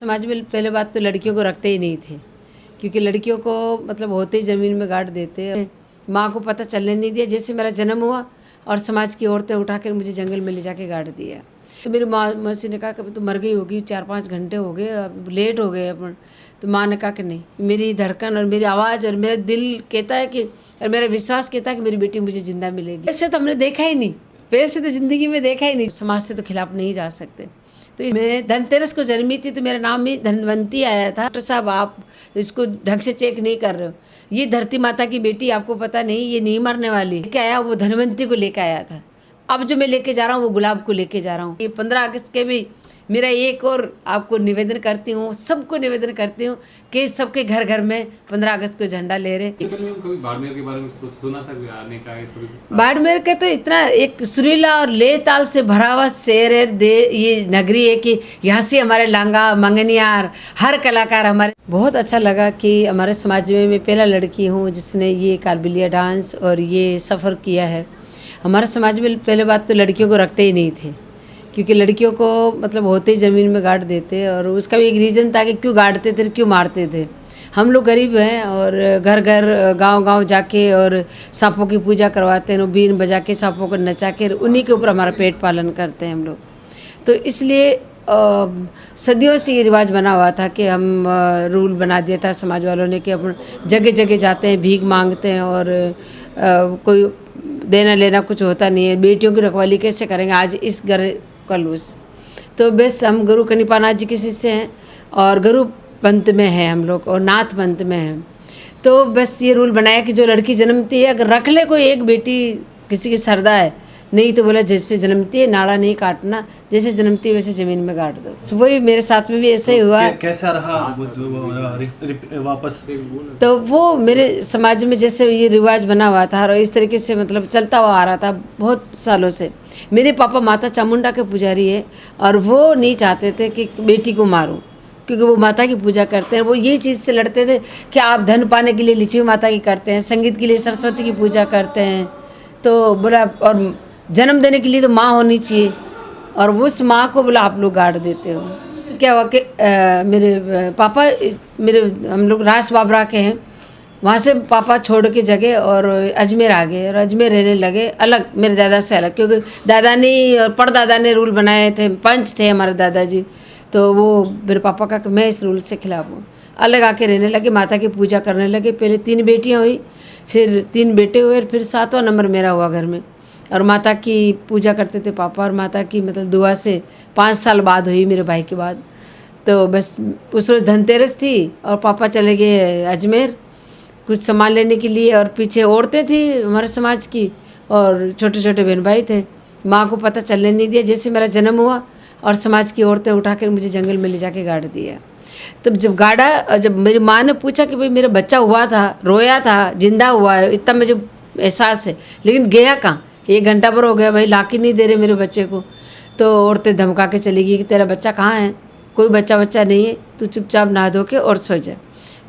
समाज में पहले बात तो लड़कियों को रखते ही नहीं थे, क्योंकि लड़कियों को मतलब होते ही ज़मीन में गाड़ देते। माँ को पता चलने नहीं दिया। जैसे मेरा जन्म हुआ और समाज की औरतें उठाकर मुझे जंगल में ले जाके गाड़ दिया। तो मेरी मौसी ने कहा कि तो मर गई होगी, 4-5 घंटे हो गए, अब लेट हो गए अपन। तो माँ ने कहा कि नहीं, मेरी धड़कन और मेरी आवाज़ और मेरा दिल कहता है कि, और मेरा विश्वास कहता है कि मेरी बेटी मुझे ज़िंदा मिलेगी। ऐसे तो हमने देखा ही नहीं, वैसे तो ज़िंदगी में देखा ही नहीं। समाज से तो खिलाफ नहीं जा सकते। तो मैं धनतेरस को जन्मी थी तो मेरा नाम भी धनवंती आया था। डॉक्टर साहब, आप इसको ढंग से चेक नहीं कर रहे हो, ये धरती माता की बेटी, आपको पता नहीं ये नहीं मरने वाली। लेके आया वो धनवंती को लेके आया था। अब जो मैं लेके जा रहा हूँ वो गुलाब को लेके जा रहा हूँ। ये 15 अगस्त के भी मेरा एक और आपको निवेदन करती हूँ, सबको निवेदन करती हूँ कि सबके घर घर में 15 अगस्त को झंडा ले रहे। कभी बाड़मेर के बारे में सुना था कि आने का इस बाड़मेर के तो इतना एक सुरीला और ले ताल से भरा हुआ शहर है, ये नगरी है कि यहाँ से हमारे लांगा मंगनियार हर कलाकार हमारे। बहुत अच्छा लगा कि हमारे समाज में मैं पहला लड़की हूँ जिसने ये कालबेलिया डांस और ये सफ़र किया है। हमारे समाज में पहले बात तो लड़कियों को रखते ही नहीं थे, क्योंकि लड़कियों को मतलब होते ही ज़मीन में गाड़ देते, और उसका भी एक रीज़न था कि क्यों गाड़ते थे, क्यों मारते थे। हम लोग गरीब हैं और घर घर गांव गांव जाके और सांपों की पूजा करवाते हैं, बीन बजा के सांपों को नचा के उन्हीं के ऊपर हमारा पेट पालन करते हैं हम लोग। तो इसलिए सदियों से ये रिवाज बना हुआ था कि हम रूल बना दिया था समाज वालों ने कि अपन जगह जगह जाते हैं, भीख मांगते हैं, और कोई देना लेना कुछ होता नहीं है। बेटियों की रखवाली कैसे करेंगे, आज इस घर कल उस। तो बस हम गुरु कनिपानाथ जी के शिष्य हैं और गुरु पंथ में है हम लोग, और नाथ पंथ में हैं। तो बस ये रूल बनाया कि जो लड़की जन्मती है, अगर रख ले कोई एक बेटी, किसी की श्रद्धा है, नहीं तो बोला जैसे जन्मती है नाड़ा नहीं काटना, जैसे जन्मती है वैसे ज़मीन में गाड़ दो। वही मेरे साथ में भी ऐसा ही हुआ। कैसा रहा वापस? तो वो मेरे समाज में जैसे ये रिवाज बना हुआ था और इस तरीके से मतलब चलता हुआ आ रहा था बहुत सालों से। मेरे पापा माता चामुंडा के पुजारी है और वो नहीं चाहते थे कि बेटी को मारूं, क्योंकि वो माता की पूजा करते हैं। वो ये चीज़ से लड़ते थे कि आप धन पाने के लिए लक्ष्मी माता की करते हैं, संगीत के लिए सरस्वती की पूजा करते हैं, तो बोला और जन्म देने के लिए तो माँ होनी चाहिए, और उस माँ को बोला आप लोग गाड़ देते हो। क्या हुआ कि मेरे पापा, हम लोग रास बाबरा के हैं, वहाँ से पापा छोड़ के जगह और अजमेर आ गए, और अजमेर रहने लगे अलग, मेरे दादा से अलग, क्योंकि दादा ने और परदादा ने रूल बनाए थे, पंच थे हमारे दादाजी। तो वो मेरे पापा का कि मैं इस रूल से खिलाफ हूँ, अलग आके रहने लगे, माता की पूजा करने लगे। पहले 3 बेटियाँ हुई, फिर 3 बेटे हुए, फिर 7वां नंबर मेरा हुआ घर में। और माता की पूजा करते थे पापा, और माता की मतलब दुआ से 5 साल बाद हुई मेरे भाई के बाद। तो बस उस रोज़ धनतेरस थी और पापा चले गए अजमेर कुछ सामान लेने के लिए, और पीछे औरतें थी हमारे समाज की और छोटे छोटे बहन भाई थे। माँ को पता चलने नहीं दिया। जैसे मेरा जन्म हुआ और समाज की औरतें उठाकर मुझे जंगल में ले जाके गाड़ दिया। तब जब गाड़ा, जब मेरी माँ ने पूछा कि भाई मेरा बच्चा हुआ था, रोया था, जिंदा हुआ है, इतना मुझे एहसास है, लेकिन गया कहाँ, 1 घंटा पर हो गया, भाई ला के नहीं दे रहे मेरे बच्चे को। तो औरतें धमका के चली गई कि तेरा बच्चा कहाँ है, कोई बच्चा नहीं है, तू चुपचाप नहा धो के और सो जा।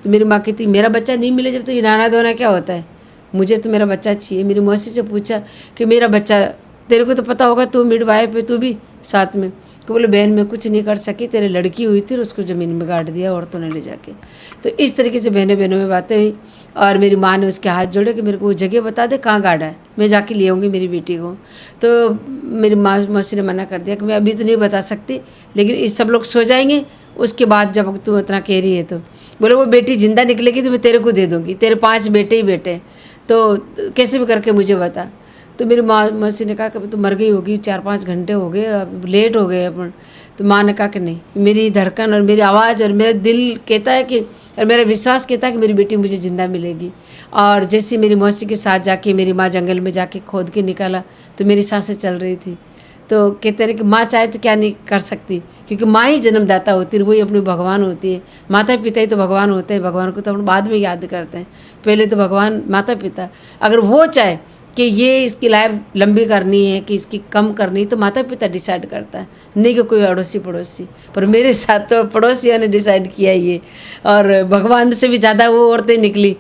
तो मेरी माँ कहती मेरा बच्चा नहीं मिले जब तो ये नहाना धोना क्या होता है, मुझे तो मेरा बच्चा चाहिए। मेरी मौसी से पूछा कि मेरा बच्चा, तेरे को तो पता होगा, तू मिडवाइफ है, तू भी साथ में। तो बोले बहन मैं कुछ नहीं कर सकी, तेरे लड़की हुई थी, उसको ज़मीन में गाड़ दिया औरतों ने ले जाके। तो इस तरीके से बहनों में बातें हुई, और मेरी माँ ने उसके हाथ जोड़े कि मेरे को वो जगह बता दे कहाँ गाड़ा है, मैं जाके ले आऊँगी मेरी बेटी को। तो मेरी मौसी ने मना कर दिया कि मैं अभी तो नहीं बता सकती, लेकिन इस सब लोग सो जाएंगे उसके बाद जब तू इतना कह रही है। तो बोले वो बेटी जिंदा निकलेगी तो मैं तेरे को दे दूँगी, तेरे 5 बेटे ही बेटे, तो कैसे भी करके मुझे बता। तो मेरी मौसी ने कहा कि तो मर गई होगी, 4-5 घंटे हो गए, अब लेट हो गए अपन। तो माँ ने कहा कि नहीं, मेरी धड़कन और मेरी आवाज़ और मेरा दिल कहता है कि, और मेरा विश्वास कहता है कि मेरी बेटी मुझे ज़िंदा मिलेगी। और जैसे मेरी मौसी के साथ जाके मेरी माँ जंगल में जाके खोद के निकाला तो मेरी सांसें चल रही थी। तो कहते हैं कि माँ चाहे तो क्या नहीं कर सकती, क्योंकि माँ ही जन्मदाता होती है, वही अपनी भगवान होती है। माता पिता ही तो भगवान होते हैं, भगवान को तो हम बाद में याद करते हैं, पहले तो भगवान माता पिता। अगर वो चाहे कि ये इसकी लाइफ लंबी करनी है कि इसकी कम करनी है तो माता पिता डिसाइड करता है, नहीं कि कोई अड़ोसी पड़ोसी। पर मेरे साथ तो पड़ोसियों ने डिसाइड किया ये, और भगवान से भी ज़्यादा वो औरतें निकली,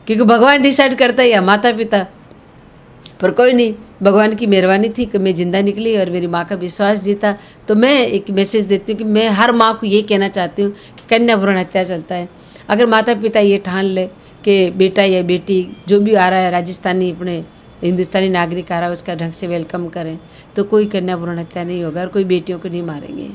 क्योंकि भगवान डिसाइड करता है या माता पिता। पर कोई नहीं, भगवान की मेहरबानी थी कि मैं ज़िंदा निकली और मेरी माँ का विश्वास जीता। तो मैं एक मैसेज देती हूँ कि मैं हर माँ को ये कहना चाहती हूँ कि कन्या भ्रूण हत्या चलता है। अगर माता पिता ये ठान ले कि बेटा या बेटी जो भी आ रहा है राजस्थानी अपने हिंदुस्तानी नागरिक आ रहा है उसका ढंग से वेलकम करें तो कोई कन्या भ्रूण हत्या नहीं होगा और कोई बेटियों को नहीं मारेंगे।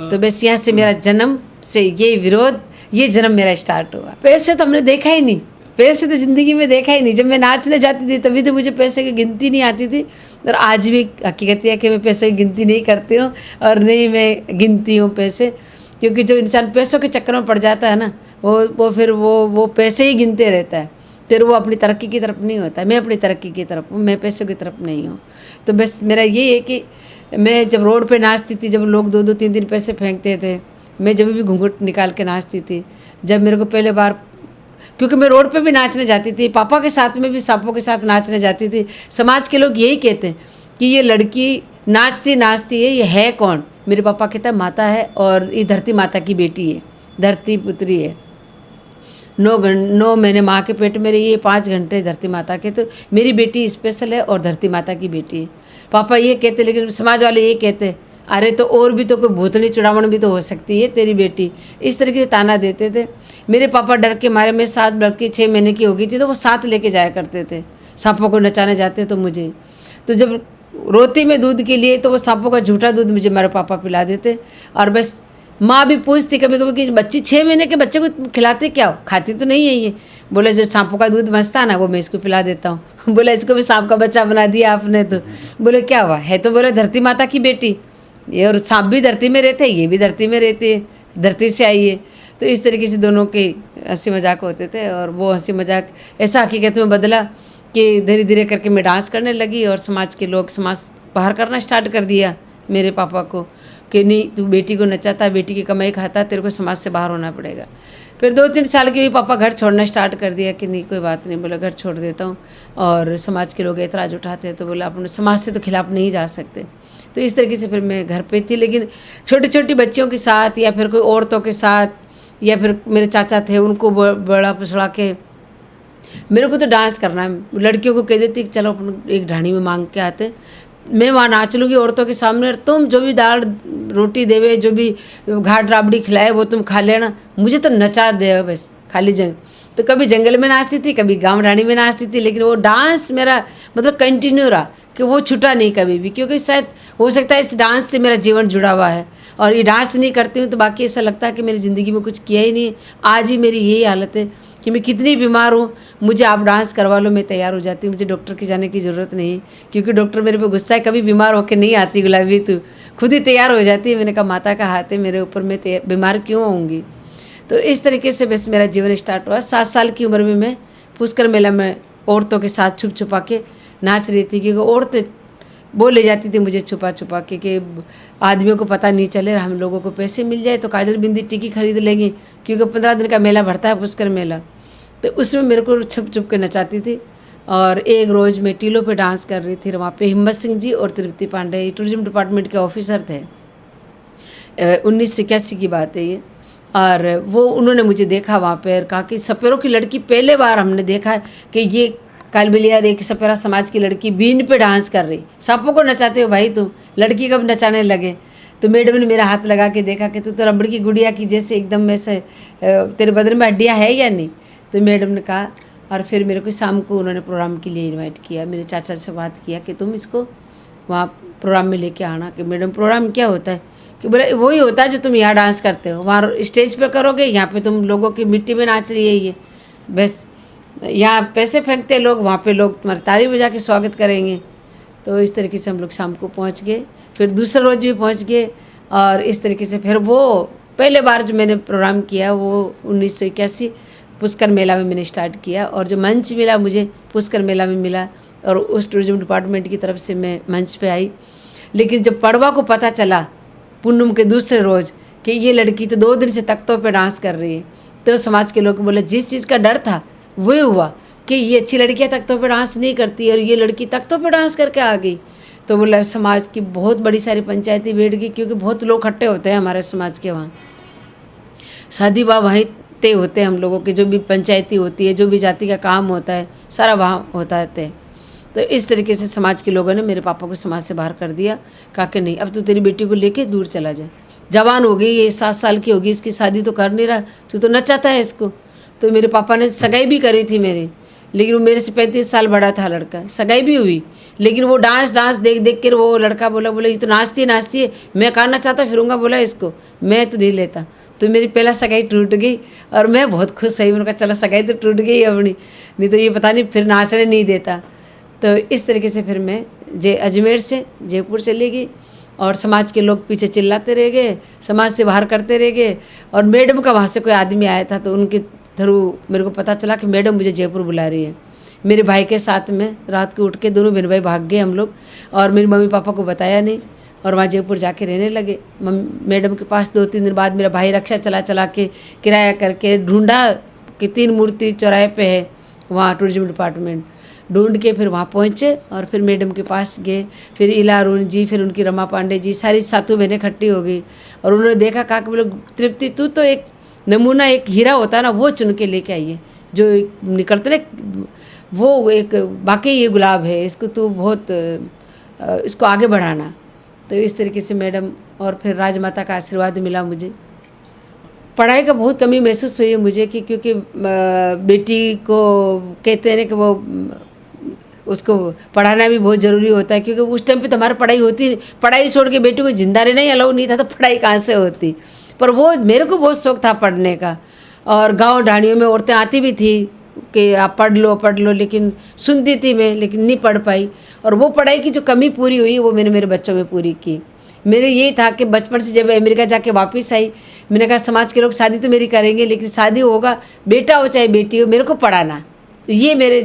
तो बस यहाँ से मेरा जन्म से ये विरोध, ये जन्म मेरा स्टार्ट हुआ। पैसे तो हमने देखा ही नहीं, पैसे तो ज़िंदगी में देखा ही नहीं। जब मैं नाचने जाती थी तभी तो मुझे पैसे की गिनती नहीं आती थी, और आज भी हकीकत है कि मैं पैसों की गिनती नहीं करती हूँ और नहीं मैं गिनती हूँ पैसे, क्योंकि जो इंसान पैसों के चक्कर में पड़ जाता है ना वो फिर वो पैसे ही गिनते रहता है, फिर वो अपनी तरक्की की तरफ नहीं होता। मैं अपनी तरक्की की तरफ हूँ, मैं पैसों की तरफ नहीं हूँ। तो बस मेरा ये है कि मैं जब रोड पे नाचती थी, जब लोग 2-2 3-3 पैसे फेंकते थे, मैं जब भी घूंघट निकाल के नाचती थी, जब मेरे को पहले बार, क्योंकि मैं रोड पे भी नाचने जाती थी, पापा के साथ में भी सांपों के साथ नाचने जाती थी। समाज के लोग यही कहते हैं कि ये लड़की नाचती नाचती है, ये है कौन? मेरे पापा कहता माता है और ये धरती माता की बेटी है, धरती पुत्री है। 9 महीने माँ के पेट में रही है, 5 घंटे धरती माता के। तो मेरी बेटी स्पेशल है और धरती माता की बेटी है। पापा ये कहते, लेकिन समाज वाले ये कहते अरे तो और भी तो कोई भूतनी चुड़ावण भी तो हो सकती है तेरी बेटी, इस तरीके से ताना देते थे। मेरे पापा डर के मारे, मैं 7 लड़की 6 महीने की हो गई थी तो वो 7 लेके जाया करते थे सांपों को नचाने जाते। तो मुझे तो जब रोती में दूध के लिए तो वो सांपों का झूठा दूध मुझे मेरे पापा पिला देते। और बस माँ भी पूछती कभी कभी कि बच्ची 6 महीने के बच्चे को खिलाते क्या हो, खाती तो नहीं है ये? बोले जो सांपों का दूध मस्ता ना वो मैं इसको पिला देता हूँ। बोले इसको भी सांप का बच्चा बना दिया आपने तो। बोले क्या हुआ है? तो बोले धरती माता की बेटी, ये और सांप भी धरती में रहते हैं, ये भी धरती में रहती है, धरती से आई है। तो इस तरीके से दोनों के हंसी मजाक होते थे। और वो हंसी मजाक ऐसा हकीकत में बदला कि धीरे धीरे करके मैं डांस करने लगी और समाज के लोग समाज बाहर करना स्टार्ट कर दिया मेरे पापा को कि नहीं तू बेटी को नचाता, बेटी की कमाई खाता, तेरे को समाज से बाहर होना पड़ेगा। फिर 2-3 साल के हुई पापा घर छोड़ना स्टार्ट कर दिया कि नहीं कोई बात नहीं, बोला घर छोड़ देता हूँ। और समाज के लोग ऐतराज़ उठाते हैं तो बोला अपने समाज से तो खिलाफ नहीं जा सकते। तो इस तरीके से फिर मैं घर पे थी, लेकिन छोटी छोटी बच्चियों के साथ या फिर कोई औरतों के साथ या फिर मेरे चाचा थे उनको बड़ा पछड़ा के मेरे को तो डांस करना है। लड़कियों को कह देती कि चलो अपन एक ढाणी में मांग के आते, मैं वहाँ नाच लूँगी औरतों के सामने, तुम जो भी दाल रोटी देवे, जो भी घाट राबड़ी खिलाए वो तुम खा लेना, मुझे तो नचा दे बस खाली जंग। तो कभी जंगल में नाचती थी, कभी गांव ढाणी में नाचती थी, लेकिन वो डांस मेरा मतलब कंटिन्यू रहा कि वो छूटा नहीं कभी भी, क्योंकि शायद हो सकता है इस डांस से मेरा जीवन जुड़ा हुआ है। और ये डांस नहीं करती हूँ तो बाकी ऐसा लगता है कि मेरी ज़िंदगी में कुछ किया ही नहीं। आज भी मेरी यही हालत है कि मैं कितनी बीमार हूँ, मुझे आप डांस करवा लो मैं तैयार हो जाती हूँ, मुझे डॉक्टर की जाने की ज़रूरत नहीं, क्योंकि डॉक्टर मेरे पे गुस्सा है, कभी बीमार होकर नहीं आती गुलाबी, तू खुद ही तैयार हो जाती है। मैंने कहा माता का हाथ है मेरे ऊपर, मैं बीमार क्यों होंगी। तो इस तरीके से बस मेरा जीवन स्टार्ट हुआ। 7 साल की उम्र में मैं पुष्कर मेला में औरतों के साथ छुप छुपा के नाच रही थी, क्योंकि औरतें बोल ले जाती थी मुझे छुपा छुपा के कि आदमियों को पता नहीं चले, हम लोगों को पैसे मिल जाए तो काजल बिंदी टिकी खरीद लेंगे, क्योंकि 15 दिन का मेला भरता है पुष्कर मेला। तो उसमें मेरे को छुप छुप के नचाती थी। और एक रोज़ मैं टीलों पे डांस कर रही थी, वहाँ पे हिम्मत सिंह जी और तृप्ति पांडे टूरिज्म डिपार्टमेंट के ऑफिसर थे। 1981 की बात है ये। और वो उन्होंने मुझे देखा वहाँ पे और कहा कि सपेरों की लड़की, पहले बार हमने देखा कि ये कालबेलिया एक सपेरा समाज की लड़की बीन पे डांस कर रही, सांपों को नचाते हो भाई तुम, लड़की कब नचाने लगे। तो मैडम ने मेरा हाथ लगा के देखा कि तू तो रबड़ की गुड़िया की जैसे एकदम ऐसे, तेरे बदन में हड्डियाँ है या नहीं। तो मैडम ने कहा, और फिर मेरे को शाम को उन्होंने प्रोग्राम के लिए इनवाइट किया, मेरे चाचा से बात किया कि तुम इसको वहाँ प्रोग्राम में लेके आना। कि मैडम प्रोग्राम क्या होता है? कि बोले वही होता है जो तुम यहाँ डांस करते हो, वहाँ स्टेज पे करोगे, यहाँ पे तुम लोगों की मिट्टी में नाच रही है ये, बस यहाँ पैसे फेंकते लोग, वहाँ पे लोग तुम्हारी ताली बजा के स्वागत करेंगे। तो इस तरीके से हम लोग शाम को पहुँच गए, फिर दूसरे रोज़ भी पहुँच गए। और इस तरीके से फिर वो पहले बार जो मैंने प्रोग्राम किया वो 1981 पुष्कर मेला में मैंने स्टार्ट किया। और जो मंच मिला मुझे पुष्कर मेला में मिला, और उस टूरिज्म डिपार्टमेंट की तरफ से मैं मंच पे आई। लेकिन जब पड़वा को पता चला पूनम के दूसरे रोज़ कि ये लड़की तो 2 दिन से तख्तों पे डांस कर रही है, तो समाज के लोग बोले जिस चीज़ का डर था वही हुआ कि ये अच्छी लड़कियां तख्तों पे डांस नहीं करती और ये लड़की तख्तों पे डांस करके आ गई। तो बोला समाज की बहुत बड़ी सारी पंचायती बैठ गई, क्योंकि बहुत लोग इकट्ठे होते हैं हमारे समाज के वहाँ, शादी वाह वहीं तय होते हैं हम लोगों के, जो भी पंचायती होती है, जो भी जाति का काम होता है सारा वहाँ होता है तय। तो इस तरीके से समाज के लोगों ने मेरे पापा को समाज से बाहर कर दिया, कहा कि नहीं अब तो तेरी बेटी को लेके दूर चला जाए, जवान हो गई, ये 7 साल की होगी, इसकी शादी तो कर नहीं रहा, तू तो नचाता है इसको। तो मेरे पापा ने सगाई भी करी थी मेरी, लेकिन वो मेरे से 35 साल बड़ा था लड़का, सगाई भी हुई, लेकिन वो डांस देख देख कर वो लड़का बोला ये तो नाचती है, मैं कहाँ नचाता फिरूंगा, बोला इसको मैं तो नहीं लेता। तो मेरी पहला सगाई टूट गई और मैं बहुत खुश हुई, मैंने कहा चलो सगाई तो टूट गई अपनी, नहीं तो ये पता नहीं फिर नाचने नहीं देता। तो इस तरीके से फिर मैं अजमेर से जयपुर चली गई और समाज के लोग पीछे चिल्लाते रह गए, समाज से बाहर करते रह गए। और मैडम का वहाँ से कोई आदमी आया था तो उनके थ्रू मेरे को पता चला कि मैडम मुझे जयपुर बुला रही है। मेरे भाई के साथ में रात को उठ के दोनों बहन भाई भाग गए हम लोग, और मेरी मम्मी पापा को बताया नहीं, और वहाँ जयपुर जाके रहने लगे। मैडम के पास 2-3 दिन बाद मेरा भाई रक्षा चला के किराया करके ढूंढा कि 3 मूर्ति चौराहे पे है वहाँ टूरिज्म डिपार्टमेंट, ढूंढ के फिर वहाँ पहुँचे और फिर मैडम के पास गए। फिर इला अरुण जी, फिर उनकी रमा पांडे जी, सारी सातों बहनें इकट्ठी हो गई और उन्होंने देखा, कहा कि बोले तृप्ति तू तो एक नमूना, एक हीरा होता है ना, वो चुन के लेके आइए, जो निकलते ना वो एक बाकी ये गुलाब है, इसको तू बहुत इसको आगे बढ़ाना। तो इस तरीके से मैडम और फिर राजमाता का आशीर्वाद मिला मुझे। पढ़ाई का बहुत कमी महसूस हुई है मुझे कि क्योंकि बेटी को कहते हैं कि वो उसको पढ़ाना भी बहुत ज़रूरी होता है, क्योंकि उस टाइम पे तो हमारी पढ़ाई होती, पढ़ाई छोड़ के बेटी को जिंदा रहना ही अलाउ नहीं था, तो पढ़ाई कहाँ से होती। पर वो मेरे को बहुत शौक था पढ़ने का, और गांव ढाणियों में औरतें आती भी थी कि आप पढ़ लो, लेकिन सुनती थी मैं, लेकिन नहीं पढ़ पाई। और वो पढ़ाई की जो कमी पूरी हुई वो मैंने मेरे बच्चों में पूरी की। मेरे ये था कि बचपन से जब अमेरिका जाके वापस आई, मैंने कहा समाज के लोग शादी तो मेरी करेंगे, लेकिन शादी होगा बेटा हो चाहे बेटी हो, मेरे को पढ़ाना। तो ये मेरे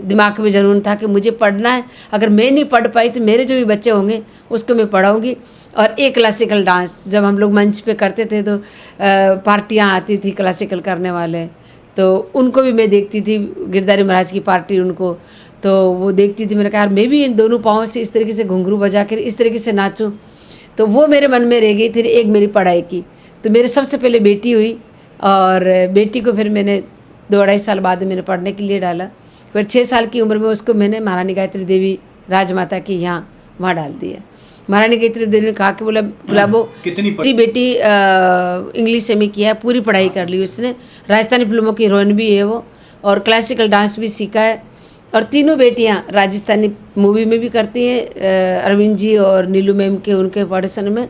दिमाग में जुनून था कि मुझे पढ़ना है, अगर मैं नहीं पढ़ पाई तो मेरे जो भी बच्चे होंगे उसको मैं पढ़ाऊँगी। और एक क्लासिकल डांस जब हम लोग मंच पे करते थे तो पार्टियाँ आती थी क्लासिकल करने वाले, तो उनको भी मैं देखती थी, गिरधारी महाराज की पार्टी उनको, तो वो देखती थी। मैंने कहा यार मैं भी इन दोनों पाँव से इस तरीके से घुंघरू बजा कर इस तरीके से नाचूं, तो वो मेरे मन में रह गई थी। एक मेरी पढ़ाई की, तो मेरे सबसे पहले बेटी हुई, और बेटी को फिर मैंने 2-2.5 साल बाद मैंने पढ़ने के लिए डाला। फिर 6 साल की उम्र में उसको मैंने महारानी गायत्री देवी राजमाता की यहाँ वहाँ डाल दिया। महारानी गायत्री देवी ने कहा कि बोला गुलाबो कितनी बेटी इंग्लिश एमए किया है, पूरी पढ़ाई कर ली उसने, राजस्थानी फिल्मों की हीरोइन भी है वो, और क्लासिकल डांस भी सीखा है। और तीनों बेटियां राजस्थानी मूवी में भी करती हैं, अरविंद जी और नीलू मैम के उनके ऑडिशन में,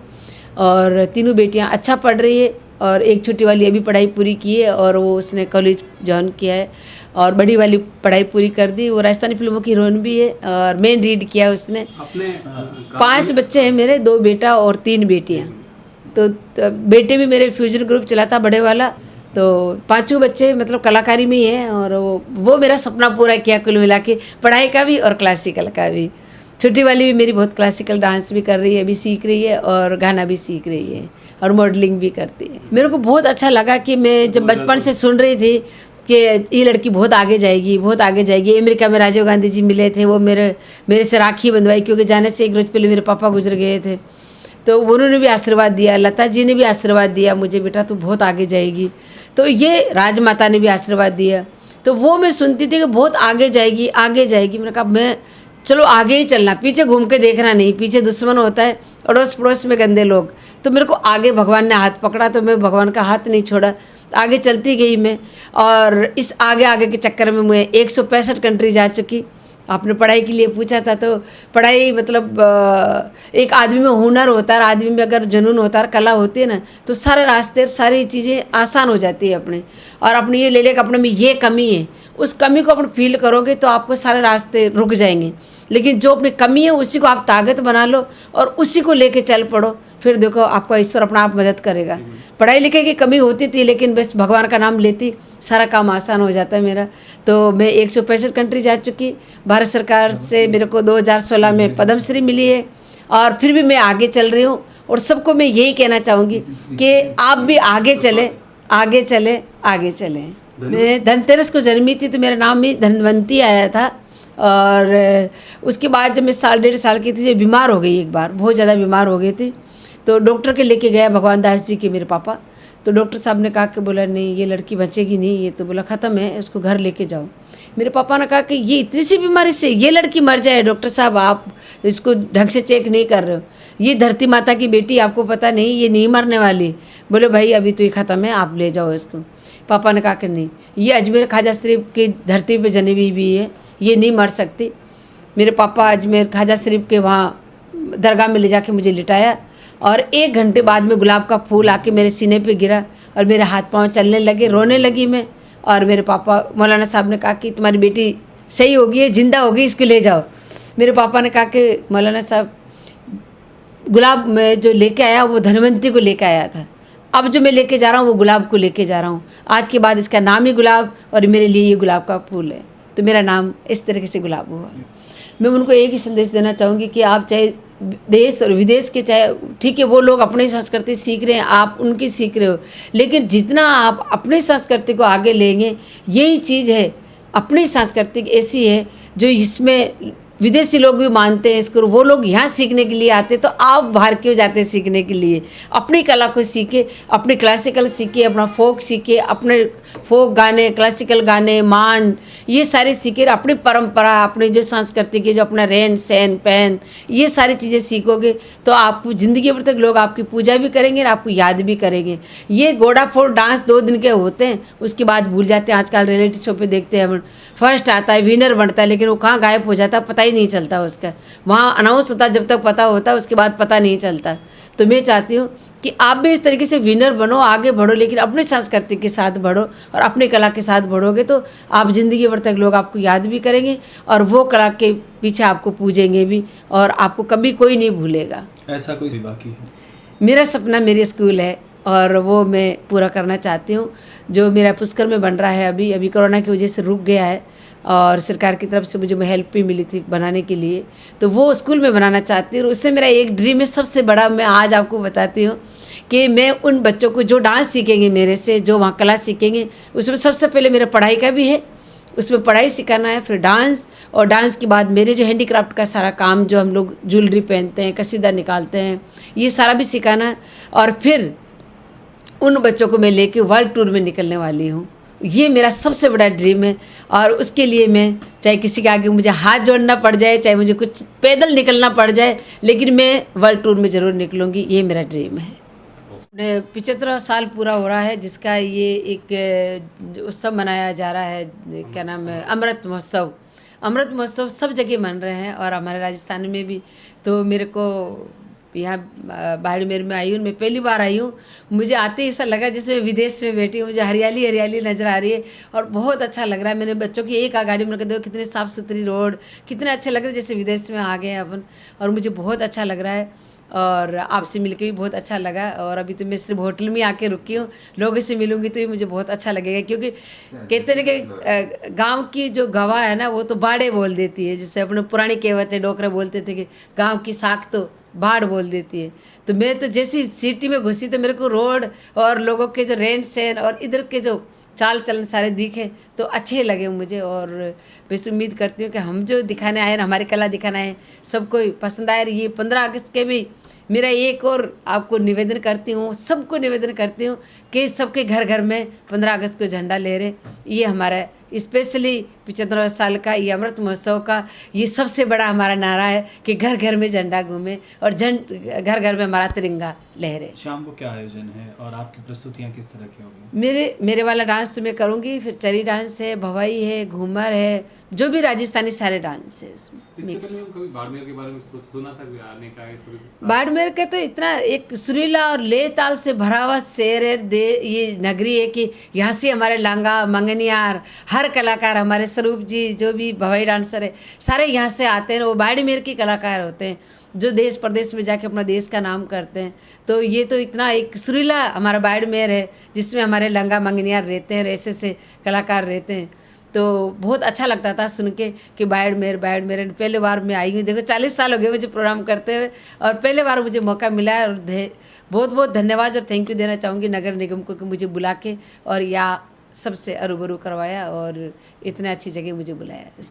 और तीनों बेटियां अच्छा पढ़ रही है। और एक छोटी वाली अभी पढ़ाई पूरी की है और वो उसने कॉलेज ज्वाइन किया है, और बड़ी वाली पढ़ाई पूरी कर दी, वो राजस्थानी फिल्मों की हीरोइन भी है, और मेन रीड किया है उसने। अपने 5 बच्चे हैं मेरे, 2 बेटा और 3 बेटियाँ। तो बेटे भी मेरे फ्यूजन ग्रुप चलाता बड़े वाला, तो 5 बच्चे मतलब कलाकारी में ही है, और वो मेरा सपना पूरा किया कुल मिला के, पढ़ाई का भी और क्लासिकल का भी। छोटी वाली भी मेरी बहुत क्लासिकल डांस भी कर रही है, अभी सीख रही है, और गाना भी सीख रही है, और मॉडलिंग भी करती है। मेरे को बहुत अच्छा लगा कि मैं जब बचपन से सुन रही थी कि ये लड़की बहुत आगे जाएगी, बहुत आगे जाएगी। अमेरिका में राजीव गांधी जी मिले थे, वो मेरे से राखी बंधवाई, क्योंकि जाने से 1 रोज पहले मेरे पापा गुजर गए थे, तो उन्होंने भी आशीर्वाद दिया, लता जी ने भी आशीर्वाद दिया मुझे, बेटा तू बहुत आगे जाएगी। तो ये राजमाता ने भी आशीर्वाद दिया, तो वो मैं सुनती थी कि बहुत आगे जाएगी, आगे जाएगी। मैंने कहा मैं चलो आगे ही चलना, पीछे घूम के देखना नहीं, पीछे दुश्मन होता है, अड़ोस पड़ोस में गंदे लोग। तो मेरे को आगे भगवान ने हाथ पकड़ा, तो मैं भगवान का हाथ नहीं छोड़ा, आगे चलती गई मैं। और इस आगे के चक्कर में मैं 165 कंट्री जा चुकी। आपने पढ़ाई के लिए पूछा था, तो पढ़ाई मतलब एक आदमी में हुनर होता है, आदमी में अगर जुनून होता है, कला होती है ना, तो सारे रास्ते सारी चीज़ें आसान हो जाती है अपने। और अपने ये ले लेकर अपने में ये कमी है, उस कमी को अपन फील करोगे तो आपको सारे रास्ते रुक जाएंगे। लेकिन जो अपनी कमी है उसी को आप ताकत बना लो और उसी को लेके चल पड़ो, फिर देखो आपका ईश्वर अपना आप मदद करेगा। पढ़ाई लिखाई की कमी होती थी, लेकिन बस भगवान का नाम लेती, सारा काम आसान हो जाता है मेरा। तो मैं 165 कंट्री जा चुकी। भारत सरकार से मेरे को 2016 में पद्मश्री मिली है, और फिर भी मैं आगे चल रही हूँ। और सबको मैं यही कहना चाहूँगी कि आप भी आगे चले, आगे चले, आगे चले। मैं धनतेरस को जन्मी थी, तो मेरा नाम भी धनवंती आया था। और उसके बाद जब मैं 1.5 साल की थी, जब बीमार हो गई, एक बार बहुत ज़्यादा बीमार हो गई थी, तो डॉक्टर के लेके गया भगवान दास जी के मेरे पापा। तो डॉक्टर साहब ने कहा कि बोला नहीं ये लड़की बचेगी नहीं, ये तो बोला ख़त्म है, इसको घर लेके जाओ। मेरे पापा ने कहा कि ये इतनी सी बीमारी से ये लड़की मर जाए, डॉक्टर साहब आप इसको ढंग से चेक नहीं कर रहे हो, ये धरती माता की बेटी, आपको पता नहीं ये नहीं मरने वाली। बोले भाई अभी तो ये ख़त्म है, आप ले जाओ इसको। पापा ने कहा कि नहीं, ये अजमेर ख्वाजा शरीफ की धरती पे जन्मी हुई भी है, ये नहीं मर सकती। मेरे पापा अजमेर ख्वाजा शरीफ के वहाँ दरगाह में ले जाके मुझे लिटाया और 1 घंटे बाद में गुलाब का फूल आके मेरे सीने पे गिरा और मेरे हाथ पांव चलने लगे, रोने लगी मैं। और मेरे पापा मौलाना साहब ने कहा कि तुम्हारी बेटी सही होगी है, जिंदा होगी, इसको ले जाओ। मेरे पापा ने कहा कि मौलाना साहब गुलाब मैं जो लेके आया वो धनवंती को लेके आया था, अब जो मैं लेके जा रहा हूँ वो गुलाब को लेके जा रहा हूँ। आज के बाद इसका नाम ही गुलाब और मेरे लिए ये गुलाब का फूल है, तो मेरा नाम इस तरीके से गुलाब हुआ। मैं उनको एक ही संदेश देना चाहूँगी कि आप चाहे देश और विदेश के, चाहे ठीक है वो लोग अपनी संस्कृति सीख रहे हैं, आप उनकी सीख रहे हो, लेकिन जितना आप अपनी संस्कृति को आगे लेंगे, यही चीज़ है अपनी संस्कृति ऐसी है जो इसमें विदेशी लोग भी मानते हैं इसको, वो लोग यहाँ सीखने के लिए आते, तो आप बाहर क्यों जाते हैं सीखने के लिए? अपनी कला को सीखे, अपनी क्लासिकल सीखे, अपना फोक सीखे, अपने फोक गाने, क्लासिकल गाने, मांड, ये सारे सीखे, अपनी परंपरा, अपनी जो संस्कृति के जो अपना रहन सहन पहन, ये सारी चीज़ें सीखोगे तो आपको ज़िंदगी भर तक लोग आपकी पूजा भी करेंगे और आपको याद भी करेंगे। ये घोड़ा फोड़ डांस 2 दिन के होते हैं, उसके बाद भूल जाते हैं। आजकल रियलिटी शो पे देखते हैं, फर्स्ट आता है, विनर बनता है, लेकिन वो कहाँ गायब हो जाता है, पता ही नहीं चलता उसका। वहाँ अनाउंस होता है, जब तक पता होता है उसके बाद पता नहीं चलता। तो मैं चाहती हूँ कि आप भी इस तरीके से विनर बनो, आगे बढ़ो, लेकिन अपनी संस्कृति के साथ बढ़ो और अपनी कला के साथ बढ़ोगे तो आप ज़िंदगी भर तक लोग आपको याद भी करेंगे और वो कला के पीछे आपको पूजेंगे भी और आपको कभी कोई नहीं भूलेगा। ऐसा कोई बाकी है? मेरा सपना मेरी स्कूल है और वो मैं पूरा करना चाहती हूँ। जो मेरा पुष्कर में बन रहा है, अभी कोरोना की वजह से रुक गया है और सरकार की तरफ से मुझे हेल्प भी मिली थी बनाने के लिए, तो वो स्कूल में बनाना चाहती हूँ। उससे मेरा एक ड्रीम है सबसे बड़ा, मैं आज आपको बताती हूँ कि मैं उन बच्चों को जो डांस सीखेंगे मेरे से, जो वहाँ कला सीखेंगे, उसमें सबसे पहले मेरा पढ़ाई का भी है, उसमें पढ़ाई सिखाना है, फिर डांस, और डांस के बाद मेरे जो हैंडीक्राफ्ट का सारा काम, जो हम लोग ज्वेलरी पहनते हैं, कसीदा निकालते हैं, ये सारा भी सिखाना है। और फिर उन बच्चों को मैं लेके वर्ल्ड टूर में निकलने वाली हूँ। ये मेरा सबसे बड़ा ड्रीम है और उसके लिए मैं चाहे किसी के आगे मुझे हाथ जोड़ना पड़ जाए, चाहे मुझे कुछ पैदल निकलना पड़ जाए, लेकिन मैं वर्ल्ड टूर में ज़रूर निकलूँगी। ये मेरा ड्रीम है। 75वां साल पूरा हो रहा है, जिसका ये एक उत्सव मनाया जा रहा है, क्या नाम है, अमृत महोत्सव। अमृत महोत्सव सब जगह मन रहे हैं और हमारे राजस्थान में भी। तो मेरे को यहाँ बाड़मेर में आई हूँ, मैं पहली बार आई हूँ, मुझे आते ही ऐसा लगा जैसे मैं विदेश में बैठी हूँ। मुझे हरियाली हरियाली नज़र आ रही है और बहुत अच्छा लग रहा है। मैंने बच्चों की एक गाड़ी में देखो कितनी साफ़ सुथरी रोड, कितने अच्छे लग रहे हैं, जैसे विदेश में आ गए हैं अपन, और मुझे बहुत अच्छा लग रहा है और आपसे मिलके भी बहुत अच्छा लगा। और अभी तो मैं सिर्फ होटल में आके रुकी हूँ, लोगों से मिलूंगी तो भी मुझे बहुत अच्छा लगेगा, क्योंकि कहते हैं कि गांव की जो गवाह है ना, वो तो बाड़े बोल देती है। जैसे अपने पुरानी कहावत है, डोकरे बोलते थे कि गांव की साख तो बाढ़ बोल देती है। तो मैं तो जैसी सिटी में घुसी तो मेरे को रोड और लोगों के जो रहन सहन और इधर के जो चाल चलन सारे दिखे तो अच्छे लगे मुझे। और मैं उम्मीद करती हूँ कि हम जो दिखाने आए ना, हमारी कला दिखाना है, सबको पसंद आए। ये 15 अगस्त के भी मेरा एक और आपको निवेदन करती हूँ, सबको निवेदन करती हूँ कि सबके घर घर में 15 अगस्त को झंडा ले रहे। ये हमारा स्पेशली 75 साल का ये अमृत महोत्सव का ये सबसे बड़ा हमारा नारा है कि घर घर में झंडा घूमे और घर घर में हमारा तिरंगा लहरे। शाम को क्या आयोजन है और आपकी प्रस्तुतियाँ किस तरह की होगी? मेरे वाला डांस तो मैं करूँगी, फिर चरी डांस है, भवाई है, घूमर है, जो भी राजस्थानी सारे डांस है उसमें मिक्स। कभी बाड़मेर के बारे में सुना था कि आने का है? बाड़मेर का तो इतना एक सुरीला और ले ताल से भरा हुआ शहर है, ये नगरी है कि यहाँ से हमारे लांगा मंगनियार हर कलाकार, हमारे स्वरूप जी जो भी भवाई डांसर है, सारे यहाँ से आते हैं। वो बाड़मेर के कलाकार होते हैं जो देश प्रदेश में जाके अपना देश का नाम करते हैं। तो ये तो इतना एक सुरीला हमारा बाड़मेर है जिसमें हमारे लंगा मंगनियार रहते हैं, ऐसे से कलाकार रहते हैं। तो बहुत अच्छा लगता था सुन के कि बाड़मेर पहले बार मैं आई हूँ। देखो 40 साल हो गए मुझे प्रोग्राम करते हुए और पहले बार मुझे मौका मिला है। और बहुत बहुत धन्यवाद और थैंक यू देना चाहूँगी नगर निगम को कि मुझे बुला के और या सबसे रूबरू करवाया और इतने अच्छी जगह मुझे बुलाया।